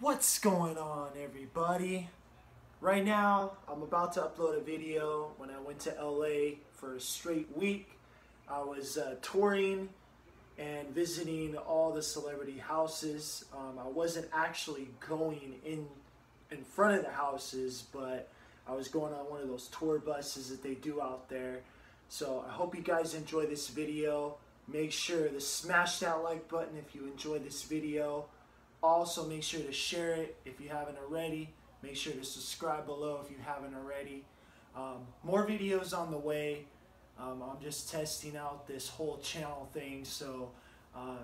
What's going on, everybody? Right now, I'm about to upload a video. When I went to LA for a straight week, I was touring and visiting all the celebrity houses. I wasn't actually going in front of the houses, but I was going on one of those tour buses that they do out there. So I hope you guys enjoy this video. Make sure to smash that like button if you enjoy this video. Also, make sure to share it if you haven't already. Make sure to subscribe below if you haven't already. More videos on the way. I'm just testing out this whole channel thing, so I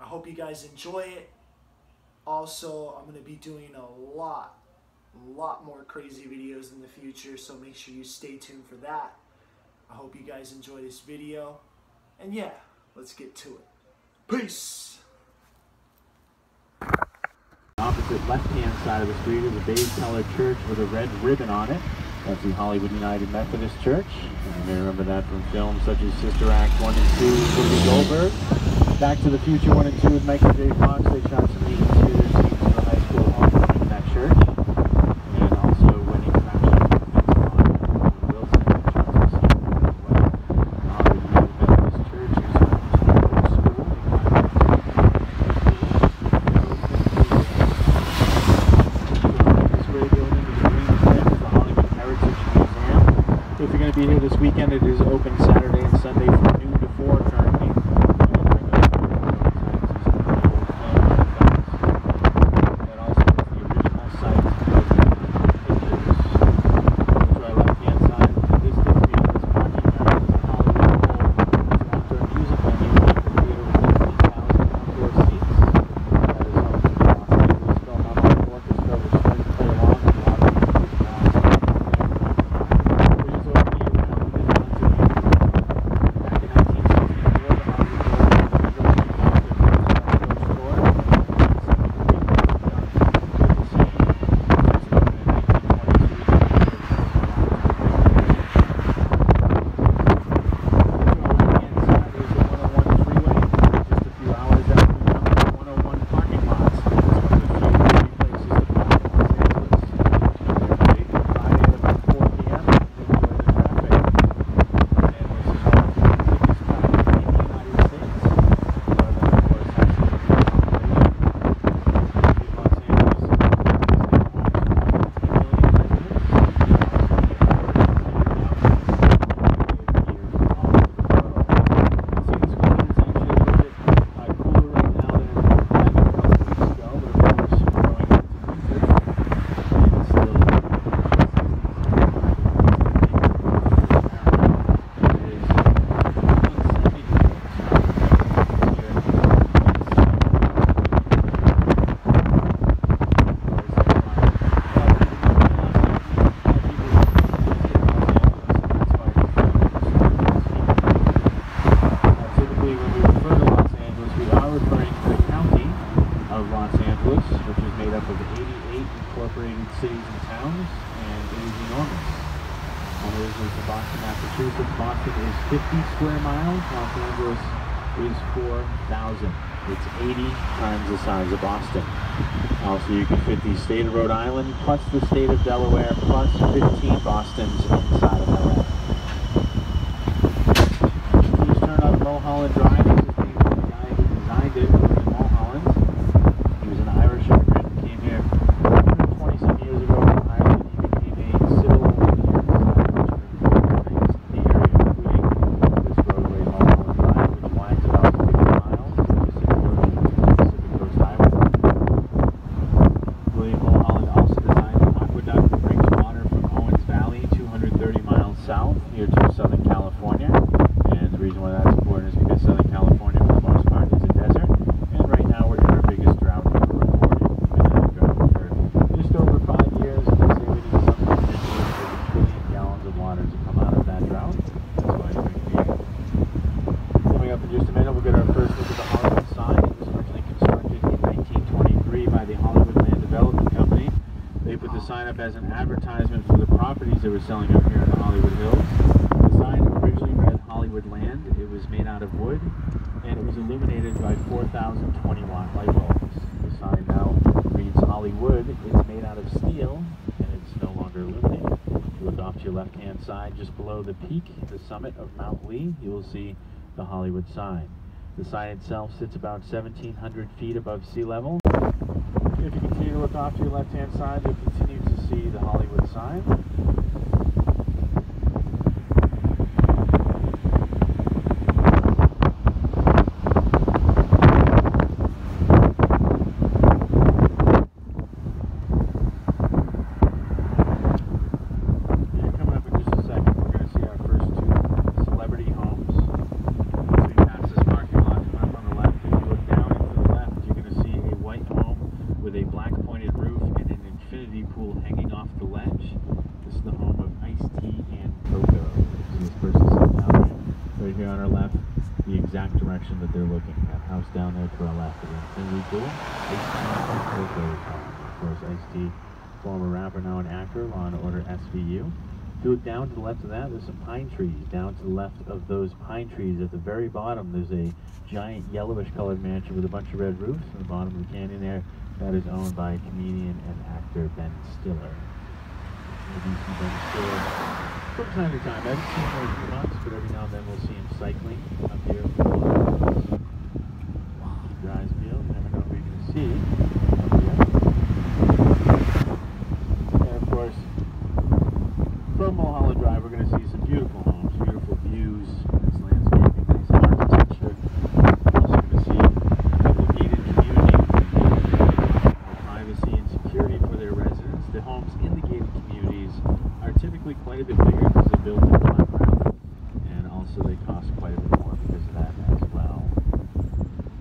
hope you guys enjoy it. Also, I'm going to be doing a lot more crazy videos in the future, so make sure you stay tuned for that. I hope you guys enjoy this video. And yeah, let's get to it. Peace! Opposite left-hand side of the street is a beige-colored church with a red ribbon on it. That's the Hollywood United Methodist Church. You may remember that from films such as Sister Act 1 and 2 with Whoopi Goldberg. Back to the Future 1 and 2 with Michael J. Fox. They shot some neat theater scenes for the high school homecoming in that church. And also winning traction with Wilson and shot some scenes as well. Hollywood United Methodist Church is home to a school. If you're going to be here this weekend, it is open Saturday and Sunday from noon to 4 currently. That also is the original site of the pictures. To our left-hand side, this takes me out this parking area. This is Hollywood Bowl. It's an outdoor music venue with a theater with 15,000 outdoor seats. That is home to the Los Angeles Philharmonic Orchestra, which starts to play along with a lot of music now. Incorporated cities and towns, and it is enormous. I'm originally from Boston, Massachusetts. Boston is 50 square miles. Los Angeles is 4,000. It's 80 times the size of Boston. Also, you can fit the state of Rhode Island, plus the state of Delaware, plus 15 Bostons inside of LA. Please turn up Mulholland Drive. This is named for the guy who designed it in Mulholland. He was an Irish immigrant who came here 20-some years ago from Ireland. He became a civil engineer design in the area, including this roadway, Mulholland Drive, which winds about 50 miles to the Pacific Ocean and Pacific Coast Highway. William Mulholland also designed an aqueduct that brings water from Owens Valley 230 miles south here to Southern California. And the reason why that's important is because Southern California, for the most part, is a desert. And right now we're in our biggest drought ever recorded. We've been in a drought for just over 5 years, and they say we need something ridiculous like a trillion gallons of water to come out of that drought. That's why it's going to be coming up in just a minute. We'll get our first look at the Hollywood sign. It was originally constructed in 1923 by the Hollywood Land Development Company. They put the sign up as an advertisement for the properties they were selling up here in the Hollywood Hills. The sign originally read Hollywood Land. It was made out of wood, and it was illuminated by 4,020 watt light bulbs. The sign now reads Hollywood Hollywood. It's made out of steel, and it's no longer illuminated. If you look off to your left-hand side, just below the peak, the summit of Mount Lee, you will see the Hollywood sign. The sign itself sits about 1,700 feet above sea level. If you continue to look off to your left-hand side, you'll continue to see the Hollywood sign. Direction that they're looking at. House down there to our left. Infinity Pool. Of course, Ice-T, former rapper, now an actor, Law and Order SVU. If you look down to the left of that, there's some pine trees. Down to the left of those pine trees, at the very bottom, there's a giant yellowish colored mansion with a bunch of red roofs. In the bottom of the canyon there, that is owned by comedian and actor Ben Stiller. Maybe you see Ben Stiller from time to time. I haven't seen him in a few months, but every now and then we'll see him cycling up here. Dries field, you never know who you're going to see up here. And of course, from Mulholland Drive, we're going to see some beautiful homes, beautiful views, nice landscaping, nice architecture. We're also going to see a gated community, more privacy and security for their residents. The homes in the gated communities are typically quite a bit bigger because they're built in flat ground, and also they cost quite a bit more because of that as well.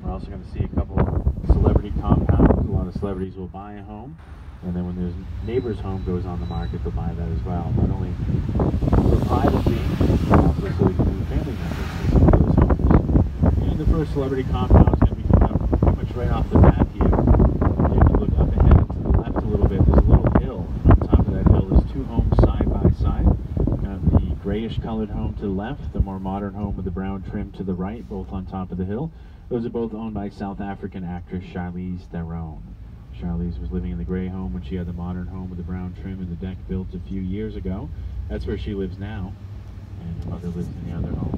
We're also going to see a couple celebrity compounds. A lot of celebrities will buy a home, and then when their neighbor's home goes on the market, they'll buy that as well. Not only for privacy, but also so they can move family members to some of those homes. And the first celebrity compound is going to be coming up pretty much right off the bat here. If you look up ahead and to the left a little bit, there's a little hill. On top of that hill, there's two homes side by side. The grayish colored home to the left, the more modern home with the brown trim to the right, both on top of the hill. Those are both owned by South African actress Charlize Theron. Charlize was living in the gray home when she had the modern home with the brown trim and the deck built a few years ago. That's where she lives now, and her mother lives in the other home.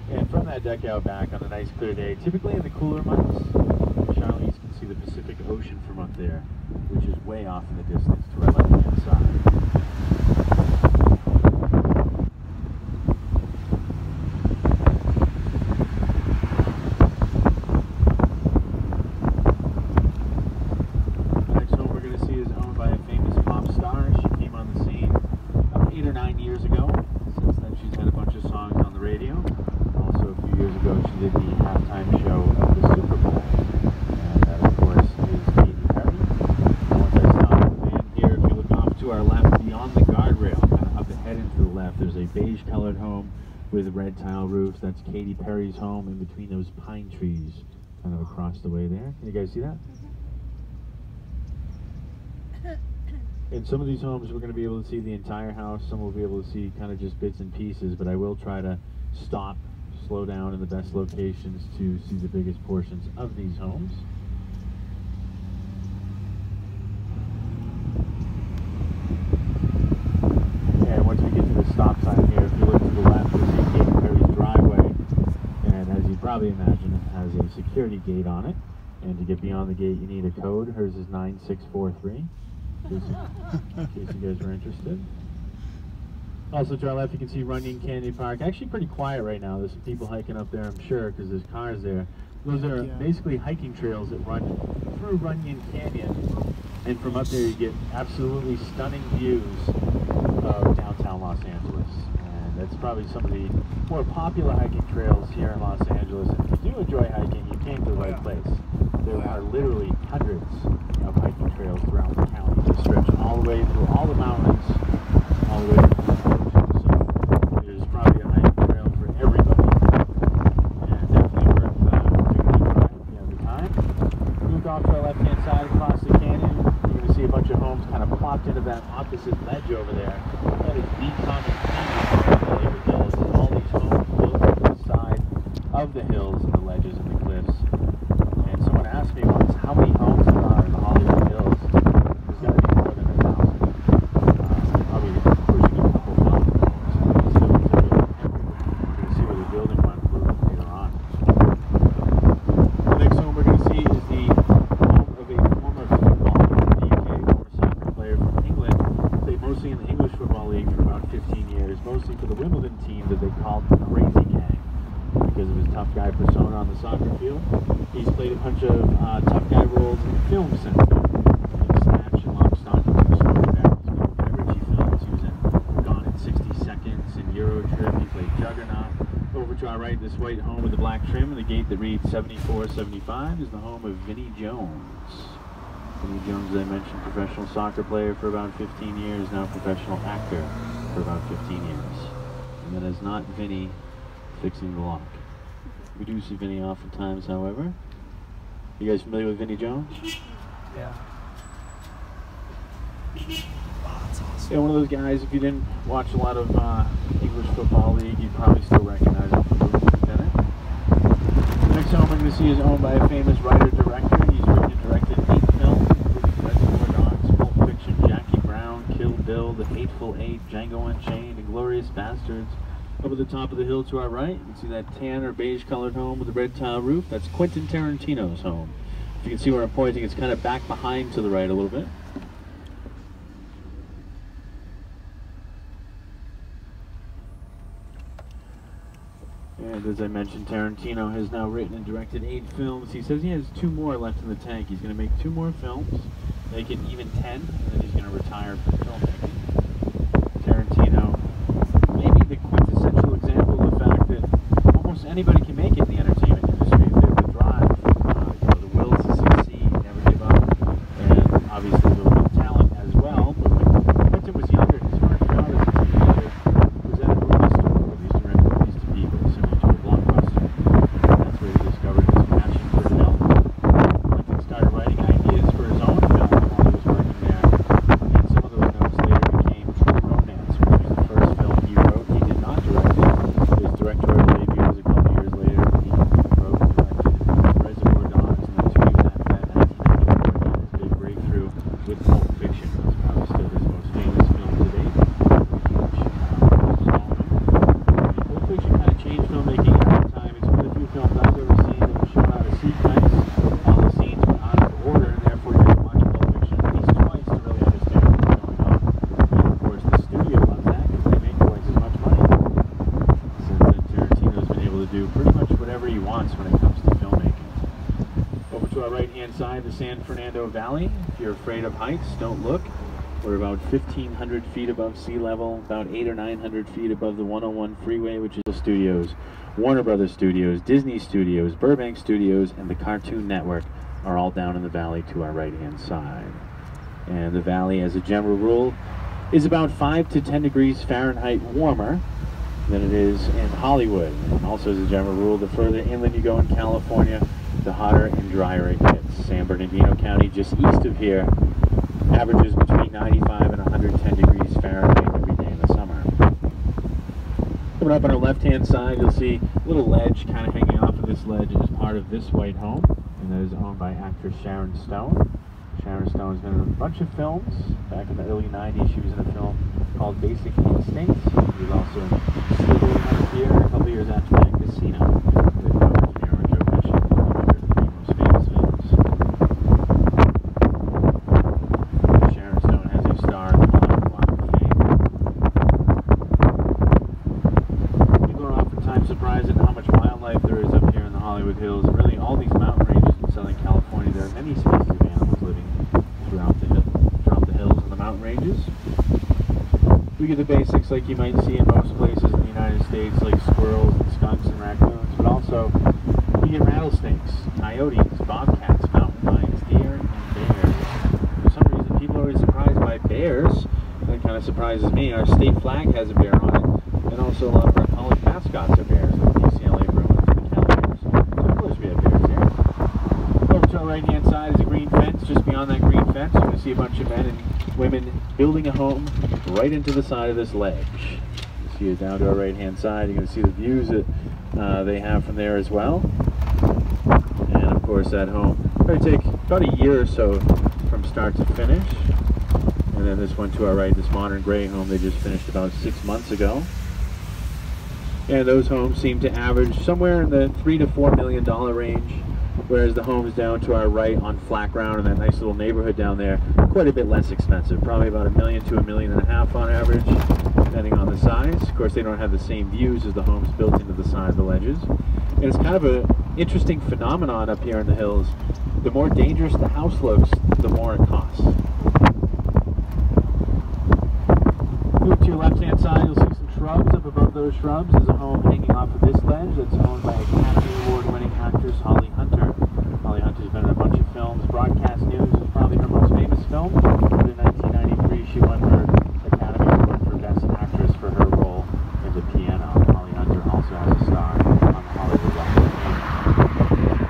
And from that deck out back on a nice clear day, typically in the cooler months, Charlize can see the Pacific Ocean from up there, which is way off in the distance to our left-hand side. Beige colored home with a red tile roof. That's Katy Perry's home in between those pine trees kind of across the way there. Can you guys see that? In some of these homes we're going to be able to see the entire house. Some will be able to see kind of just bits and pieces, but I will try to stop, slow down in the best locations to see the biggest portions of these homes. Stop sign here. If you look to the left, you'll see Katy Perry's driveway, and as you probably imagine, it has a security gate on it, and to get beyond the gate you need a code. Hers is 9643, in case you guys were interested. Also to our left you can see Runyon Canyon Park. Actually pretty quiet right now. There's some people hiking up there, I'm sure, because there's cars there. Those are basically hiking trails that run through Runyon Canyon, and from up there you get absolutely stunning views of downtown Los Angeles. And that's probably some of the more popular hiking trails here in Los Angeles. And if you do enjoy hiking, you came to the right place. There are literally hundreds of hiking trails throughout the county that stretch all the way through all the mountains, all the way to the ocean. So there's probably a hiking trail for everybody. And definitely worth giving it a try if you have the time. Look off to our left-hand side across the canyon. You're going to see a bunch of homes kind of plopped into that opposite ledge over there. That is the common theme of the hills. All these homes built to the side of the hills and the ledges and the cliffs. And someone asked me once how many homes there are in the Hollywood Hills. tough guy roles and film since then. Like Snatch and Lock, Stock, and Two Smoking Barrels. Guy Ritchie films. He was in Gone in 60 Seconds and Euro Trip. He played Juggernaut. Over to our right, this white home with the black trim and the gate that reads 7475 is the home of Vinnie Jones. Vinnie Jones, as I mentioned, professional soccer player for about 15 years, now professional actor for about 15 years. And that is not Vinnie fixing the lock. We do see Vinnie oftentimes, however. You guys familiar with Vinnie Jones? Yeah. Yeah, one of those guys, if you didn't watch a lot of English Football League, you'd probably still recognize him from Movie Lieutenant. The next home we're going to see is owned by a famous writer-director. He's written and directed 8 films, including Reservoir Dogs, Pulp Fiction, Jackie Brown, Kill Bill, The Hateful Eight, Django Unchained, Inglourious Bastards. Up at the top of the hill to our right, you can see that tan or beige-colored home with the red tile roof. That's Quentin Tarantino's home. If you can see where I'm pointing, it's kind of back behind to the right a little bit. And as I mentioned, Tarantino has now written and directed 8 films. He says he has 2 more left in the tank. He's going to make 2 more films, make it even 10, and then he's going to retire from filmmaking. Tarantino, maybe the quintessential example of the fact that almost anybody can make it in the entertainment industry if they have the drive, the will to succeed, never give up, and obviously a little bit of talent as well. But when Quentin was younger, his first job as a teenager was at a movie store where he used to rent movies to people, similar to a Blockbuster. That's where he discovered his passion for film. Quentin started writing ideas for his own film while he was working there, and some of those notes later became True Romance, which was the first film he wrote. He did not direct it. His directorial debut was a couple years later. He wrote and directed Reservoir Dogs, and then 2 years after that, 1994, he had his big breakthrough with Pulp Fiction. That's probably still his most famous film to date. Pulp Fiction kind of changed filmmaking at that time. It's one of the few films I've ever seen that was shot out of sequence. All the scenes were out of order, and therefore you had to watch Pulp Fiction at least twice to really understand what was going on. And of course, the studio loves that because they make twice as much money. Since then, Tarantino's been able to do pretty much whatever he wants when it comes to filmmaking. Over to our right-hand side, the San Fernando Valley. If you're afraid of heights, don't look. We're about 1,500 feet above sea level, about 800 or 900 feet above the 101 freeway, which is the studios. Warner Brothers Studios, Disney Studios, Burbank Studios, and the Cartoon Network are all down in the valley to our right-hand side. And the valley, as a general rule, is about 5 to 10 degrees Fahrenheit warmer than it is in Hollywood. And also, as a general rule, the further inland you go in California, the hotter and drier it gets. San Bernardino County, just east of here, averages between 95 and 110 degrees Fahrenheit every day in the summer. Coming up on our left-hand side, you'll see a little ledge kind of hanging off of this ledge as part of this white home, and that is owned by actress Sharon Stone. Sharon Stone's been in a bunch of films. Back in the early 90s, she was in a film called Basic Instincts. She was also in Slither last year, and a couple years after that, Casino, with Robert De Niro and Joe Pesci, one of her 3 most famous films. Sharon Stone has a star in the Hollywood Walk of Fame. People are oftentimes surprised at how much wildlife there is up here in the Hollywood Hills, and really all these mountain ranges in Southern California. There are many species of animals living throughout the hills and the mountain ranges. We get the basics like you might see in most places in the United States, like squirrels and skunks and raccoons, but also we get rattlesnakes, coyotes, bobcats, mountain lions, deer, and bears. For some reason, people are always surprised by bears. That kind of surprises me. Our state flag has a bear on it, and also a lot of our college mascots are bears, like the UCLA Bruins and the Cal Bears. So of course we have bears here. Over to our right-hand side is a green fence. Just beyond that green fence, you're going to see a bunch of men and women building a home right into the side of this ledge. You see it down to our right-hand side. You're going to see the views that they have from there as well. And of course, that home probably take about a year or so from start to finish. And then this one to our right, this modern gray home, they just finished about 6 months ago. And those homes seem to average somewhere in the $3 to $4 million range, whereas the homes down to our right on flat ground in that nice little neighborhood down there, quite a bit less expensive, probably about $1 million to $1.5 million on average, depending on the size. Of course, they don't have the same views as the homes built into the side of the ledges. And it's kind of an interesting phenomenon up here in the hills. the more dangerous the house looks, the more it costs. Move to your left-hand side, you'll see some shrubs. Up above those shrubs is a home hanging off of this ledge that's owned by Academy Award-winning actress Holly Hunter. Holly Hunter's been in a bunch of films. Broadcast News is probably her most famous film. But in 1993, she won her Academy Award for Best Actress for her role in The Piano. Holly Hunter also has a star on the Hollywood Walk of Fame.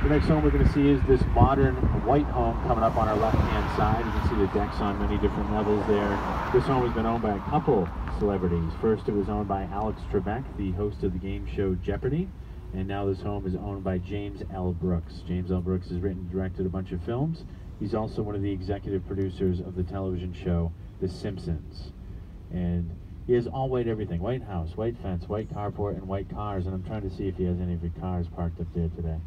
The next home we're going to see is this modern white home coming up on our left-hand side. You can see the decks on many different levels there. This home has been owned by a couple celebrities. First, it was owned by Alex Trebek, the host of the game show Jeopardy! And now this home is owned by James L. Brooks. James L. Brooks has written and directed a bunch of films. He's also one of the executive producers of the television show The Simpsons. And he has all white everything. White house, white fence, white carport, and white cars. And I'm trying to see if he has any of your cars parked up there today.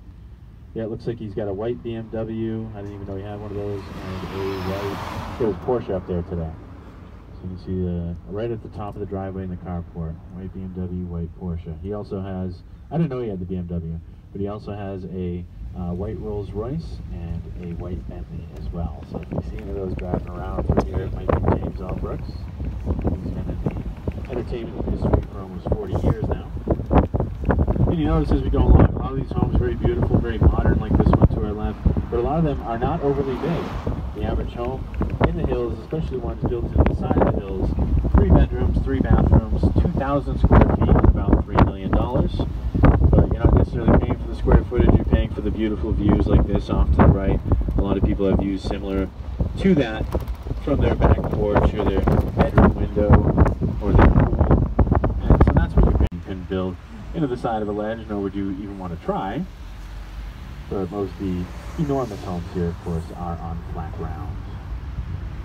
Yeah, it looks like he's got a white BMW. I didn't even know he had one of those. And a white, there's Porsche up there today. So you can see right at the top of the driveway in the carport. White BMW, white Porsche. He also has, I didn't know he had the BMW, but he also has a white Rolls Royce and a white Bentley as well. So if you see any of those driving around through here, it might be James L. Brooks. He's been in the entertainment industry for almost 40 years now. And you notice as we go along, a lot of these homes are very beautiful, very modern, like this one to our left, but a lot of them are not overly big. The average home in the hills, especially the ones built to the side of the hills, 3 bedrooms, 3 bathrooms, 2,000 square feet, and about $3 million. But you're not necessarily paying for the square footage, you're paying for the beautiful views like this off to the right. A lot of people have views similar to that from their back porch or their bedroom window or their pool. And so that's what you can build into the side of a ledge, nor would you even want to try. But most of the enormous homes here, of course, are on flat ground.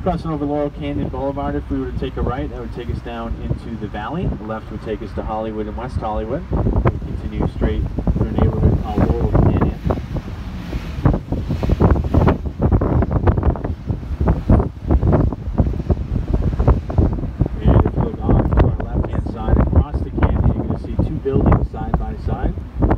Crossing over Runyon Canyon Boulevard, if we were to take a right, that would take us down into the valley. The left would take us to Hollywood and West Hollywood. We continue straight through a neighborhood called Runyon Canyon. And if you look off to our left-hand side across the canyon, you're going to see 2 buildings side by side.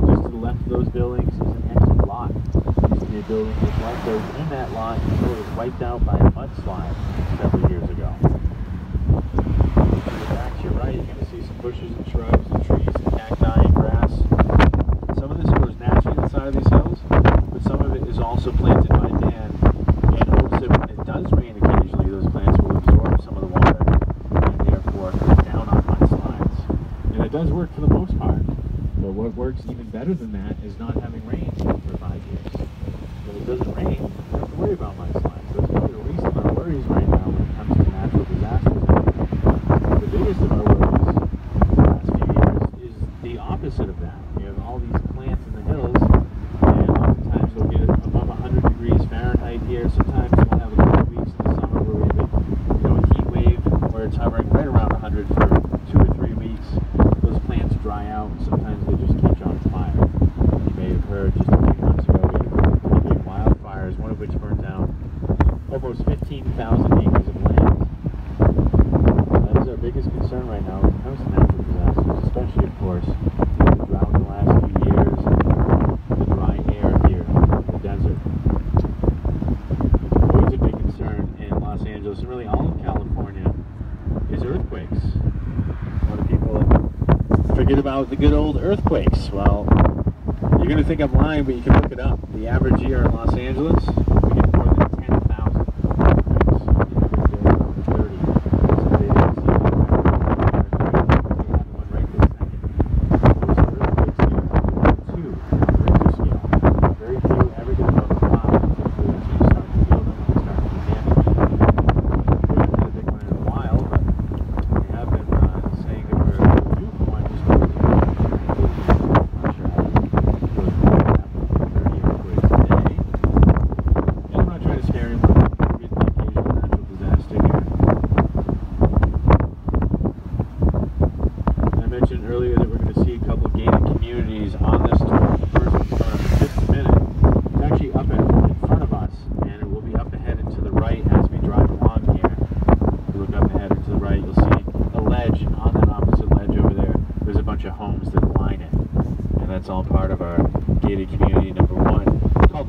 Just to the left of those buildings is an empty lot. Used to be a building with light bulbs in that lot until it was wiped out by a mudslide several years ago. Back to your right, you're going to see some bushes and shrubs and trees and cacti and grass. Some of this grows naturally on the side of these hills, but some of it is also planted by man in hopes that when it does rain occasionally, those plants will absorb some of the water and therefore cut down on mudslides. And it does work for the most part, but what works even better than that is not having rain for 5 years. When it doesn't rain, you don't have to worry about mudslides. That's probably the least of our worries right now when it comes to natural disasters. The biggest of our worries in the last few years is the opposite of that. You have all these plants in the hills, and oftentimes they'll get above 100 degrees Fahrenheit here. Sometimes we'll have a couple weeks in the summer where we have a heat wave where it's hovering right around 100 for 2 or 3 weeks. Those plants dry out, and sometimes they just catch on fire. You may have heard just a few months ago we had a couple of big wildfires, one of which burned down almost 15,000 acres of land. That is our biggest concern right now when it comes to natural disasters, especially, of course, with the drought in the last few years and the dry air here in the desert. Always a big concern in Los Angeles, and really all of California, is earthquakes. A lot of people forget about the good old earthquakes. Well, you're going to think I'm lying, but you can look it up. The average year in Los Angeles, we get more than 10,000 earthquakes. The average day around 30. So they didn't see one right this second. Those earthquakes here are 2 on the Richter scale. Very few ever get above 5. Typically that's when you start to feel them, when they start to be damaged. We haven't had a big one in a while, but we have been saying that we're due for one just over here. I'm not sure how to go through that, but 30 earthquakes a day.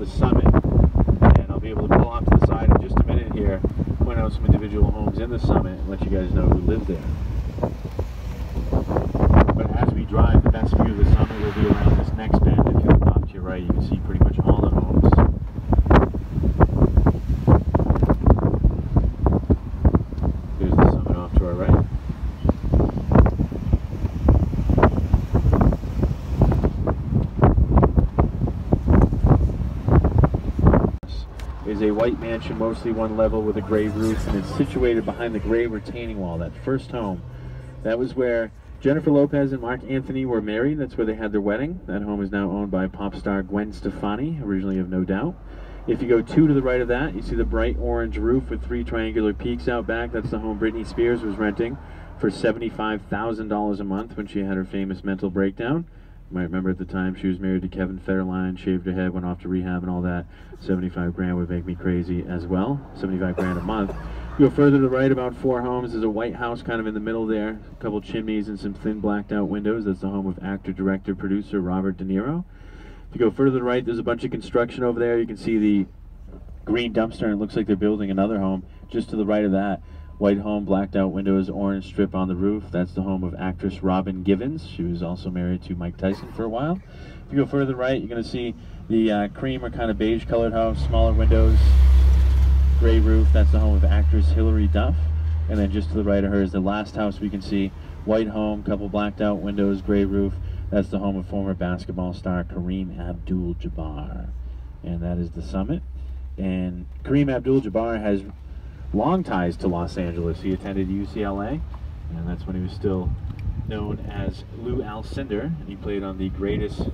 the Summit. And I'll be able to pull off to the side in just a minute here, point out some individual homes in the Summit, and let you guys know who live there. But as we drive, the best view of the Summit will be around this next bend. If you look off to your right, you can see pretty much all the homes. There's the Summit off to our right. Is a white mansion, mostly one level with a gray roof, and it's situated behind the gray retaining wall. That first home, that was where Jennifer Lopez and Mark Anthony were married. That's where they had their wedding. That home is now owned by pop star Gwen Stefani, originally of No Doubt. If you go 2 to the right of that, you see the bright orange roof with 3 triangular peaks out back. That's the home Britney Spears was renting for $75,000 a month when she had her famous mental breakdown. You might remember at the time she was married to Kevin Federline, shaved her head, went off to rehab and all that. 75 grand would make me crazy as well. 75 grand a month. You go further to the right, about 4 homes. There's a white house kind of in the middle there, a couple chimneys and some thin blacked out windows. That's the home of actor, director, producer Robert De Niro. If you go further to the right, there's a bunch of construction over there. You can see the green dumpster, and it looks like they're building another home just to the right of that. White home, blacked out windows, orange strip on the roof. That's the home of actress Robin Givens. She was also married to Mike Tyson for a while. If you go further to the right, you're going to see the cream or kind of beige colored house, smaller windows, gray roof. That's the home of actress Hilary Duff. And then just to the right of her is the last house we can see. White home, couple blacked out windows, gray roof. That's the home of former basketball star Kareem Abdul-Jabbar. And that is the Summit. And Kareem Abdul-Jabbar has long ties to Los Angeles. He attended UCLA, and that's when he was still known as Lou Alcindor, and he played on the greatest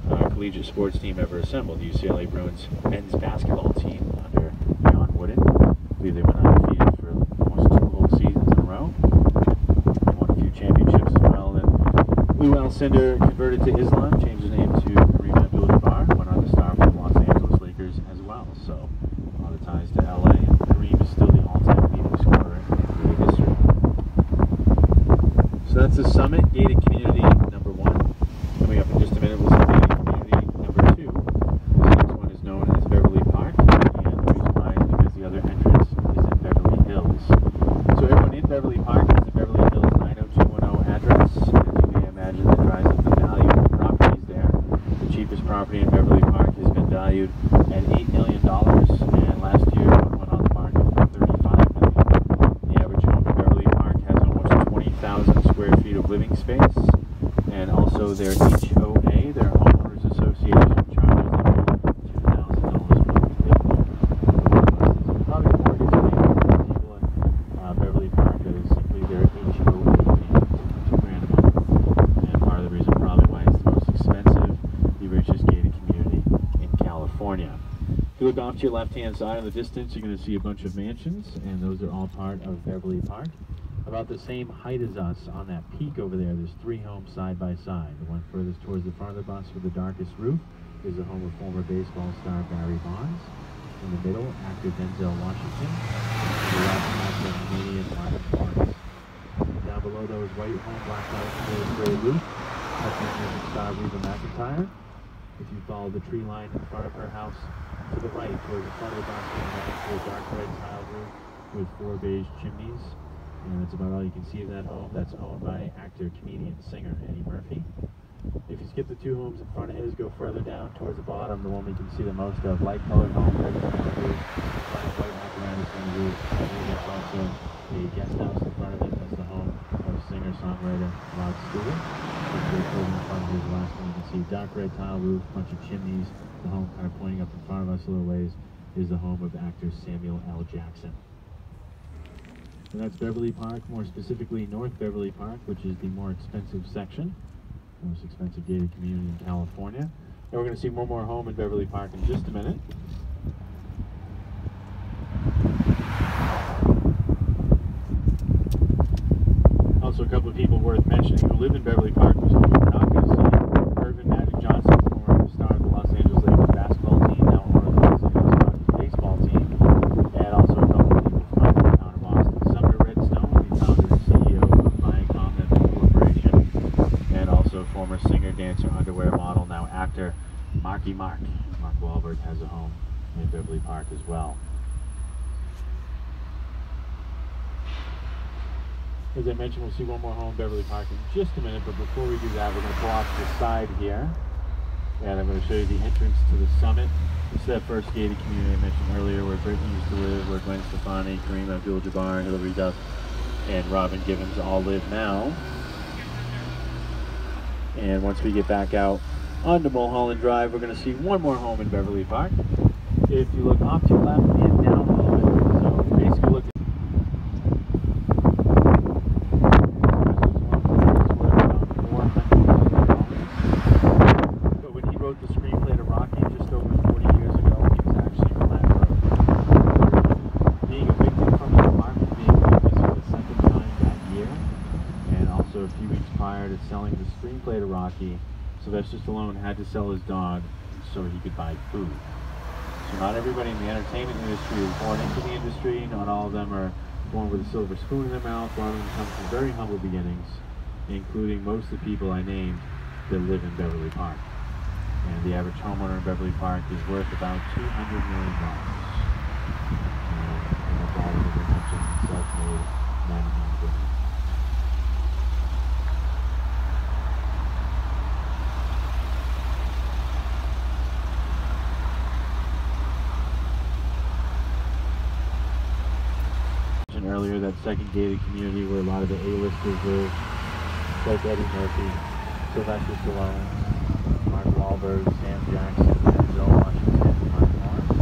collegiate sports team ever assembled, the UCLA Bruins men's basketball team under John Wooden. I believe they went undefeated for almost 2 whole seasons in a row. They won a few championships as well. Then Lou Alcindor converted to Islam, changed his name to Kareem Abdul-Jabbar, went on to star for the Los Angeles Lakers as well. So a lot of ties to LA, and Kareem is still the all-time leading scorer in NBA history. So that's the Summit, gated community number 1. Coming up in just a minute, we'll see gated community number 2. This next one is known as Beverly Park, and the reason why is because the other entrance is in Beverly Hills. So everyone in Beverly Park has the Beverly Hills 90210 address. As you may imagine, that drives up the value of the properties there. The cheapest property in Beverly Park has been valued at $8 million, and last year one went on the market for $35 million. The average home in Beverly Park has almost 20,000 square feet of living space, and also their HOA, their Homeowners Association, charges them $2,000 per month to live there. Probably the mortgage payment for people in Beverly Park that is simply their HOA payment, $2 grand a month, and part of the reason probably why it's the most expensive, the richest gated community in California. If you look off to your left-hand side in the distance, you're going to see a bunch of mansions, and those are all part of Beverly Park. About the same height as us on that peak over there, there's 3 homes side by side. The one furthest towards the front of the bus with the darkest roof is the home of former baseball star Barry Bonds. In the middle, actor Denzel Washington. And the left, actor Canadian Martin Lawrence. Down below those, white home, black out, gray roof. That's the music star Reba McEntire. If you follow the tree line in front of her house to the right, towards the front of the bus, to a dark red tile roof with 4 beige chimneys. And that's about all you can see of that home. That's owned by actor, comedian, singer Eddie Murphy. If you skip the 2 homes in front of his, go further down towards the bottom, the one we can see the most of, light colored home, red granite roof, white apparatus on the roof. And there's also a guest house in front of it. That's the home of singer-songwriter Rod Stewart. In front of his last one, you can see dark red tile roof, bunch of chimneys. The home kind of pointing up in front of us a little ways is the home of actor Samuel L. Jackson. And that's Beverly Park, more specifically North Beverly Park, which is the more expensive section, most expensive gated community in California. And we're going to see one more home in Beverly Park in just a minute. Also, a couple of people worth mentioning who live in Beverly Park whose home we're not going to see. Irvin Magic Johnson, former star of the Los Angeles Lakers basketball team, now owner of the Los Angeles Dodgers baseball team. And also a couple of people from the town of Austin. Sumner Redstone, the founder and CEO of Viacom Network Corporation. And also former singer, dancer, underwear model, now actor, Marky Mark. Mark Wahlberg has a Beverly Park as well. As I mentioned, we'll see one more home in Beverly Park in just a minute, but before we do that, we're going to pull off to the side here, and I'm going to show you the entrance to the summit. It's that first gated community I mentioned earlier where Brittany used to live, where Gwen Stefani, Kareem Abdul-Jabbar, Hilary Duff, and Robin Givens all live now. And once we get back out onto Mulholland Drive, we're going to see one more home in Beverly Park. If you look off to your left and down a little bit, so basically look selling the screenplay to Rocky. Sylvester Stallone had to sell his dog so he could buy food. So not everybody in the entertainment industry is born into the industry. Not all of them are born with a silver spoon in their mouth. A lot of them come from very humble beginnings, including most of the people I named that live in Beverly Park. And the average homeowner in Beverly Park is worth about $200 million. And that's all that I mentioned, self-made, managing business. Earlier, that second gated community where a lot of the A-listers live, like Eddie Murphy, Sylvester Stallone, Mark Wahlberg, Sam Jackson, Denzel Washington, Mark Lawrence.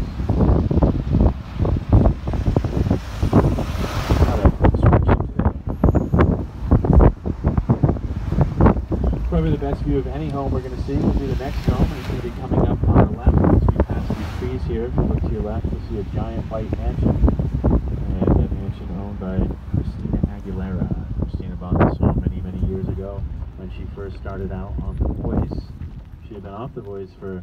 Probably the best view of any home we're going to see will be the next home, and it's going to be coming up on the left as we pass these trees here. If you look to your left, you'll see a giant white mansion. Owned by Christina Aguilera. Christina bought this home many, many years ago when she first started out on The Voice. She had been off The Voice for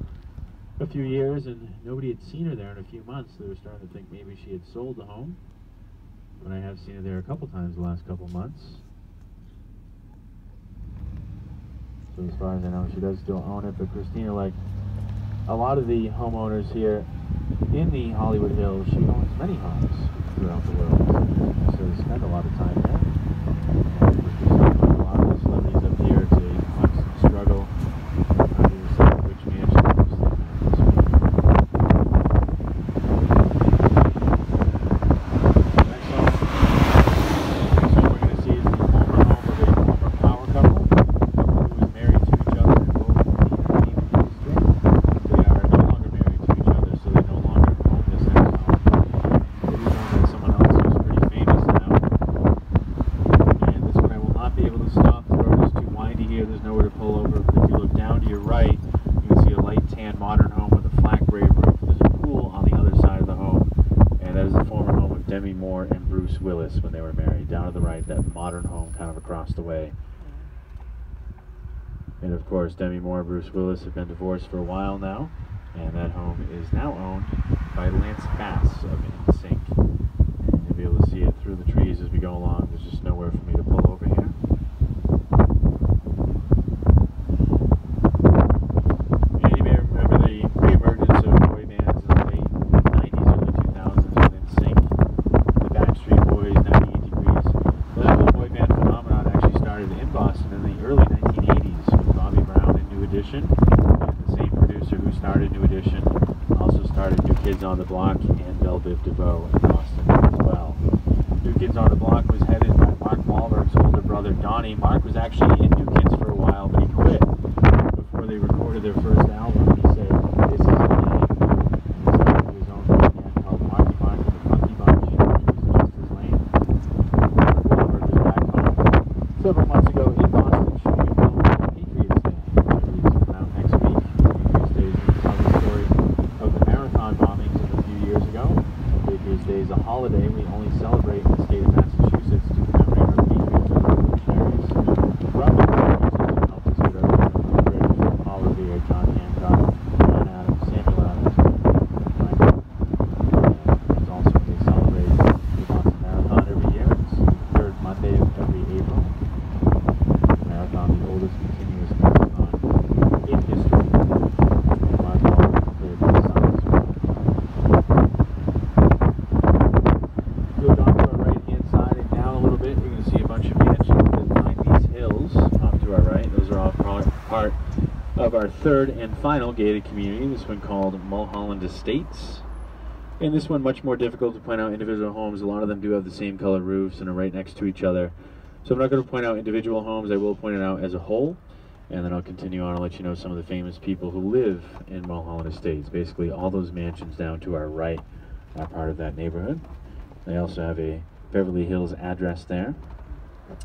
a few years and nobody had seen her there in a few months. They were starting to think maybe she had sold the home. But I have seen her there a couple times the last couple months. So as far as I know, she does still own it. But Christina, like a lot of the homeowners here in the Hollywood Hills, she owns many homes throughout the world. So they spend a lot of time there. And with a lot of the celebrities up here, it's a constant struggle to decide which mansion to sleep in at this point. Next home we're going to see is the former home of a former power couple who was married to each other in both the entertainment industry. They are no longer married to each other, so they no longer own this next home. It is owned by someone else who's pretty famous now. And this one I will not be able to stop. The road is too windy here. There's nowhere to pull over. But if you look down to your right, you can see a light tan modern home with a flat gray roof. There's a pool on the other side of the home. And that is the former home of Demi Moore and Bruce Willis when they were married. Down to the right, that modern home kind of across the way. And of course, Demi Moore and Bruce Willis have been divorced for a while now. And that home is now owned by Lance Bass of NSYNC. And you'll be able to see it through the trees as we go along. There's just nowhere for me to pull over here. And you may remember the re-emergence of boy bands in the late 90s, early 2000s with NSYNC, the Backstreet Boys, 98 Degrees. Well, that whole boy band phenomenon actually started in Boston in the early 1980s with Bobby Brown and New Edition. And the same producer who started New Edition also started New Kids on the Block and Belle Biv DeVoe in Boston as well. New Kids on the Block was headed by Mark Wahlberg's older brother Donnie. Mark was actually in New Kids for a while, but he quit before they recorded their first album. He said, "This is a game." And he started his own band called Marky Mark and the Funky Bunch, which was just his lane. Mark Wahlberg was back home several months ago in Boston shooting a film called Patriots Day, which releases out next week. Patriots Day is going to tell the story of the marathon bombings a few years ago. Patriots Day is a holiday we only celebrate in the state of Massachusetts to commemorate our patriots and revolutionaries. Robert Patriots helped us get our great Paul Revere, John Hancock, John Adams, Samuel Adams, and it's also they celebrate the Boston Marathon every year. It's the third Monday of every April. The marathon, the oldest continuous marathon in history. Mark Wahlberg declared this song as well. third and final gated community, this one called Mulholland Estates. And this one much more difficult to point out individual homes. A lot of them do have the same color roofs and are right next to each other. So I'm not going to point out individual homes, I will point it out as a whole. And then I'll continue on and let you know some of the famous people who live in Mulholland Estates. Basically all those mansions down to our right are part of that neighborhood. They also have a Beverly Hills address there.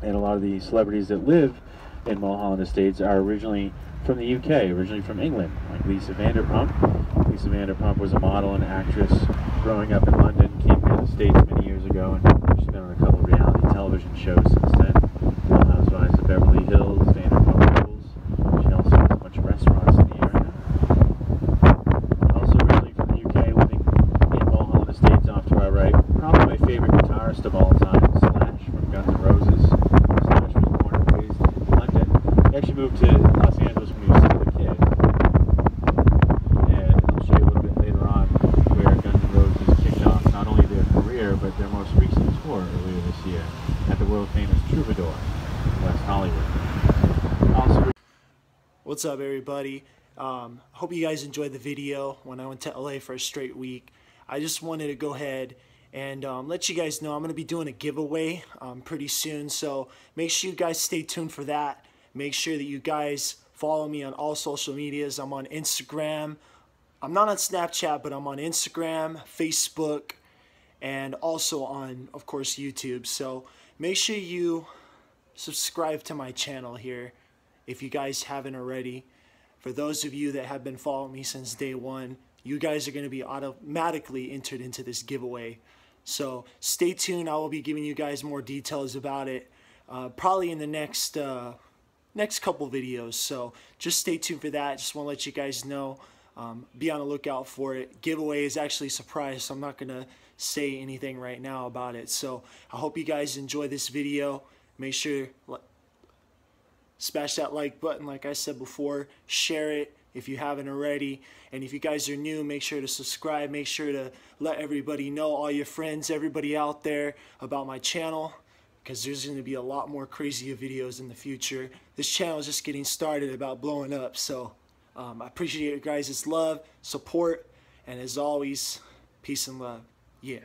And a lot of the celebrities that live in Mulholland Estates are originally from the UK, originally from England, like Lisa Vanderpump. Lisa Vanderpump was a model and actress growing up in London, came here to the States many years ago, and she's been on a couple of reality television shows since then. Housewives of Beverly Hills, Vanderpump Rules. She also has a bunch of restaurants in the area. Also originally from the UK, living in Mulholland Estates off to our right. Probably my favorite guitarist of all time, Slash from Guns N' Roses. Slash was born and raised in London. He actually moved to Los Angeles when he was still a kid. And I'll show you a little bit later on where Guns N' Roses kicked off not only their career, but their most recent tour earlier this year at the world famous Troubadour in West Hollywood. Also, What's up, everybody? Hope you guys enjoyed the video when I went to LA for a straight week. I just wanted to go ahead and let you guys know I'm going to be doing a giveaway pretty soon, so make sure you guys stay tuned for that. Make sure that you guys follow me on all social medias. I'm on Instagram. I'm not on Snapchat, but I'm on Instagram, Facebook, and also on, of course, YouTube. So make sure you subscribe to my channel here if you guys haven't already. For those of you that have been following me since day one, you guys are going to be automatically entered into this giveaway. So stay tuned. I will be giving you guys more details about it probably in the next couple videos. So just stay tuned for that. Just want to let you guys know. Be on the lookout for it. Giveaway is actually a surprise, so I'm not going to say anything right now about it. So I hope you guys enjoy this video. Make sure smash that like button like I said before. Share it if you haven't already. And if you guys are new, make sure to subscribe. Make sure to let everybody know, all your friends, everybody out there, about my channel, because there's going to be a lot more crazy videos in the future. This channel is just getting started, about blowing up. So I appreciate you guys' love, support, and as always, peace and love. Yeah.